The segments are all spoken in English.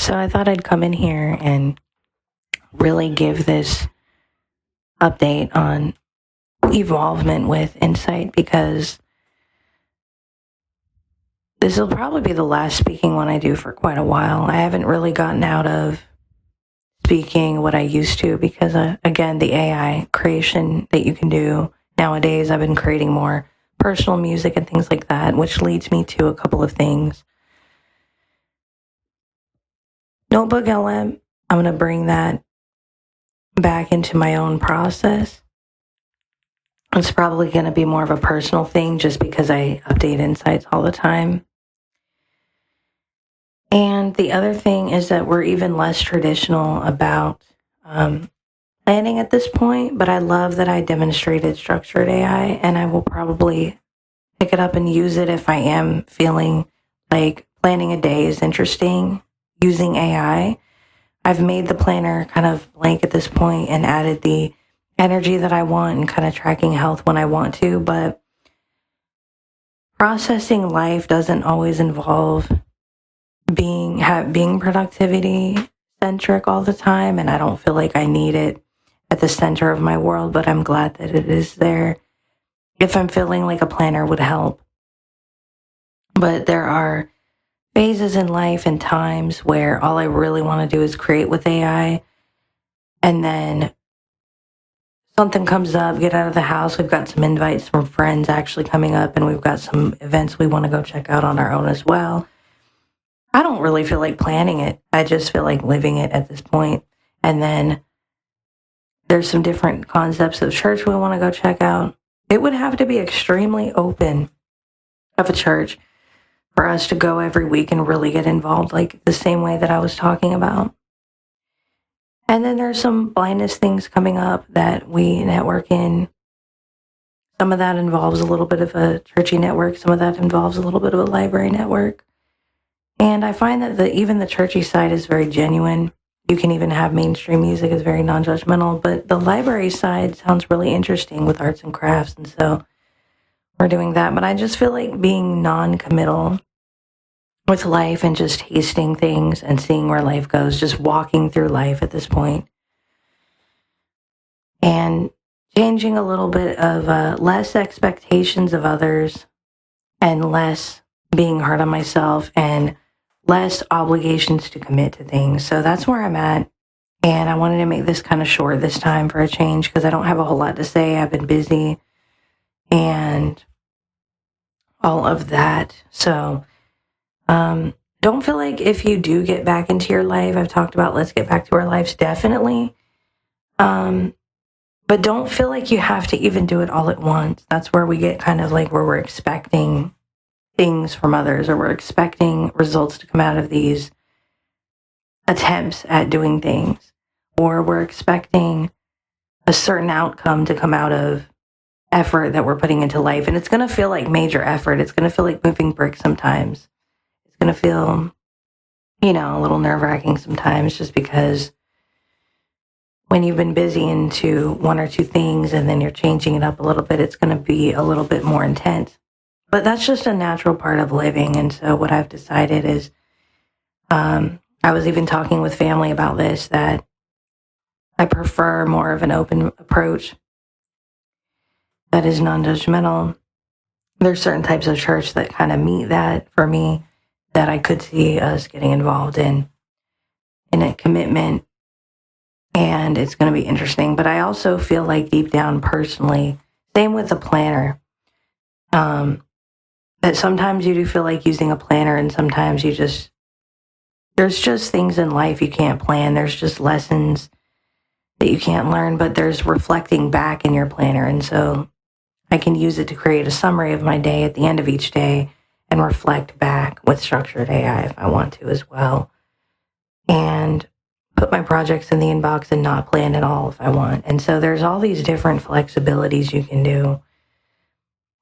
So I thought I'd come in here and really give this update on evolvement with Insight because this will probably be the last speaking one I do for quite a while. I haven't really gotten out of speaking what I used to because, again, the AI creation that you can do nowadays, I've been creating more personal music and things like that, which leads me to a couple of things. Notebook LM, I'm going to bring that back into my own process. It's probably going to be more of a personal thing just because I update insights all the time. And the other thing is that we're even less traditional about planning at this point, but I love that I demonstrated structured AI, and I will probably pick it up and use it if I am feeling like planning a day is interesting using AI. I've made the planner kind of blank at this point and added the energy that I want and kind of tracking health when I want to, but processing life doesn't always involve being productivity centric all the time, and I don't feel like I need it at the center of my world, but I'm glad that it is there if I'm feeling like a planner would help. But there are phases in life and times where all I really want to do is create with AI, and then something comes up, get out of the house. We've got some invites from friends actually coming up, and we've got some events we want to go check out on our own as well. I don't really feel like planning it. I just feel like living it at this point. And then there's some different concepts of church we want to go check out. It would have to be extremely open of a church for us to go every week and really get involved, like the same way that I was talking about. And then there's some blindness things coming up that we network in. Some of that involves a little bit of a churchy network. Some of that involves a little bit of a library network. And I find that even the churchy side is very genuine. You can even have mainstream music is very non-judgmental, but the library side sounds really interesting with arts and crafts. And so we're doing that. But I just feel like being non-committal with life and just tasting things and seeing where life goes, just walking through life at this point. And changing a little bit of less expectations of others and less being hard on myself and less obligations to commit to things. So that's where I'm at. And I wanted to make this kind of short this time for a change because I don't have a whole lot to say. I've been busy and all of that. So don't feel like if you do get back into your life, I've talked about let's get back to our lives, definitely. But don't feel like you have to even do it all at once. That's where we get kind of like where we're expecting things from others, or we're expecting results to come out of these attempts at doing things, or we're expecting a certain outcome to come out of effort that we're putting into life. And it's going to feel like major effort. It's going to feel like moving bricks sometimes. It's going to feel, a little nerve-wracking sometimes just because when you've been busy into one or two things and then you're changing it up a little bit, it's going to be a little bit more intense. But that's just a natural part of living. And so what I've decided is, I was even talking with family about this, that I prefer more of an open approach that is non-judgmental. There's certain types of church that kind of meet that for me, that I could see us getting involved in a commitment. And it's going to be interesting. But I also feel like deep down personally, same with the planner, that sometimes you do feel like using a planner, and sometimes there's just things in life you can't plan. There's just lessons that you can't learn, but there's reflecting back in your planner. And so I can use it to create a summary of my day at the end of each day and reflect back with structured AI if I want to as well. And put my projects in the inbox and not plan at all if I want. And so there's all these different flexibilities you can do.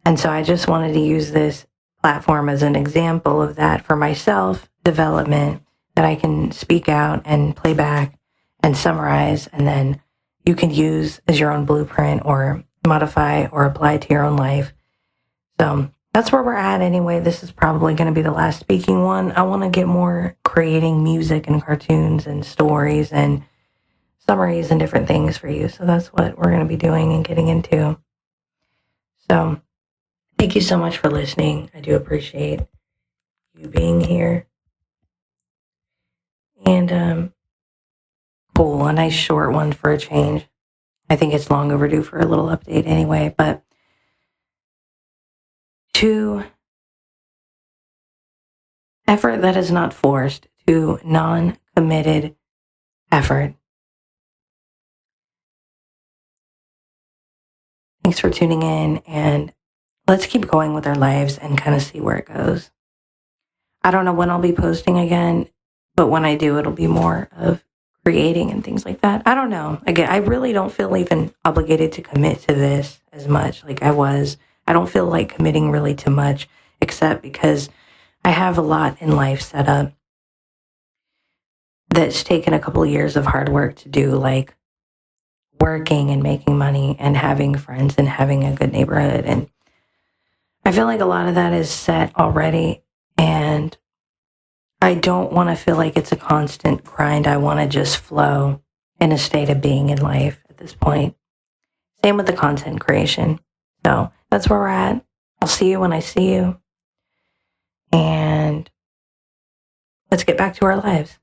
And so I just wanted to use this platform as an example of that for myself development, that I can speak out and play back and summarize, and then you can use as your own blueprint or modify or apply to your own life. So that's where we're at anyway. This is probably going to be the last speaking one. I want to get more creative creating music and cartoons and stories and summaries and different things for you. So that's what we're going to be doing and getting into. So thank you so much for listening. I do appreciate you being here. And cool, a nice short one for a change. I think it's long overdue for a little update anyway, but to effort that is not forced, to non-committed effort. Thanks for tuning in, and let's keep going with our lives and kind of see where it goes. I don't know when I'll be posting again, but when I do, it'll be more of creating and things like that. I don't know. Again, I really don't feel even obligated to commit to this as much like I was. I don't feel like committing really too much, except because I have a lot in life set up that's taken a couple of years of hard work to do, like working and making money and having friends and having a good neighborhood. And I feel like a lot of that is set already. And I don't want to feel like it's a constant grind. I want to just flow in a state of being in life at this point. Same with the content creation. So that's where we're at. I'll see you when I see you. And let's get back to our lives.